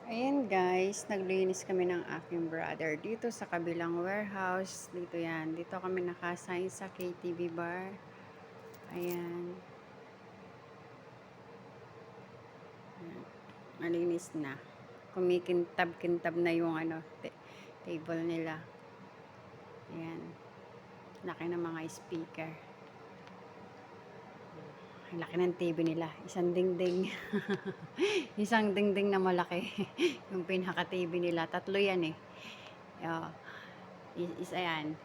Ayan guys, naglinis kami ng aking brother dito sa kabilang warehouse. Dito yan. Dito kami nakasign sa KTV bar. Ayan. Ayan. Malinis na. Kumikintab-kintab na yung table nila. Ayan. Laki ng mga speaker. Laki ng TV nila. Isang dingding. Isang dingding na malaki. Yung pinaka-TV nila. Tatlo yan eh. Oh, isa yan.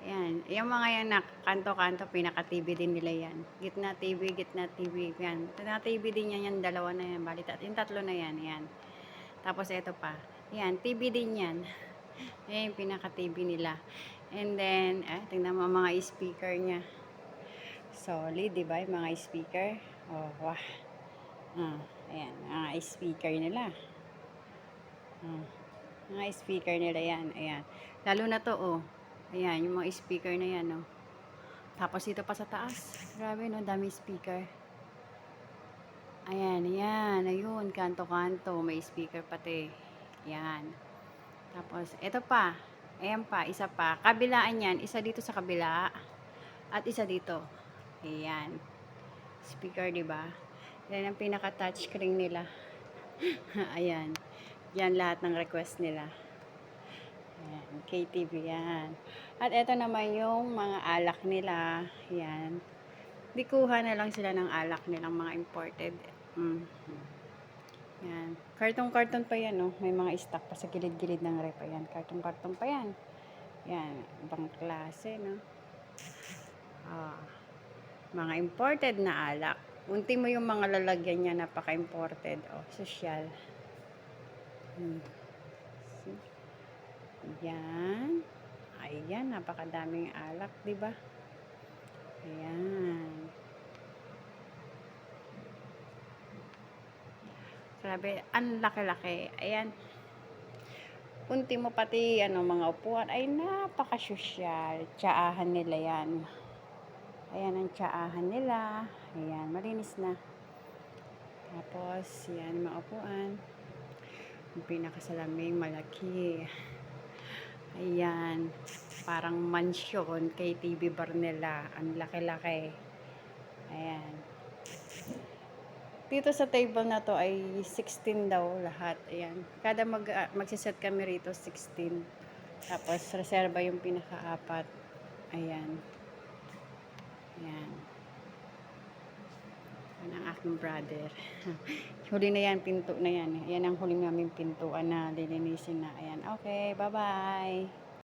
Ayan. Yung mga yan na kanto-kanto, pinaka-TV din nila yan. Gitna TV, gitna TV. Yan. Gitna TV din yan. Yan. Dalawa na yan. Bali, yung tatlo na yan. Yan. Tapos ito pa. Yan. TV din yan. Ayan yung pinaka-TV nila. And then, tingnan mo mga speaker niya. Solid, diba? Yung mga speaker. Oh, wah. Ayan. Mga speaker nila. Mga speaker nila yan. Ayan. Lalo na to, oh. Ayan, yung mga speaker na yan, oh. Tapos dito pa sa taas. Grabe, no? Dami speaker. Ayan, ayan. Ayun, kanto-kanto. May speaker pati. Ayan. Tapos, ito pa. Ayan pa, isa pa. Kabilaan yan. Isa dito sa kabila. At isa dito. Ayan. Speaker, diba? Yan ang pinaka-touchscreen nila. Ayan. Yan lahat ng request nila. Ayan, KTV yan. At ito naman yung mga alak nila. Yan. Dikuha na lang sila ng alak nilang mga imported. Yan. Karton-karton pa yan, no? May mga stock pa sa gilid-gilid ng rep. Ayan. Karton-karton pa yan. Yan. Ibang klase, no? Mga imported na alak. Unti mo yung mga lalagyan niya, napaka-imported. Social. Yan. Ayan, napakadaming alak, 'di ba? Ayan. Grabe, ang laki-laki. Ayan. Unti mo pati mga upuan ay napaka-sosyal. Tsaahan nila 'yan. Ayan ang tsaahan nila. Ayan, malinis na. Tapos, yan mga upuan. Yung pinakasalaming malaki. Ayan, parang mansyon kay TV bar nila. Ang laki-laki. Ayan. Dito sa table na to ay 16 daw lahat. Ayan. Kada magsiset kami rito 16. Tapos reserva yung pinaka-apat. Ayan. Ayan. Yan ang aking brother. Huli na yan, pinto na yan. Ayan ang huli namin pintuan na lilinisin na. Ayan. Okay, bye-bye.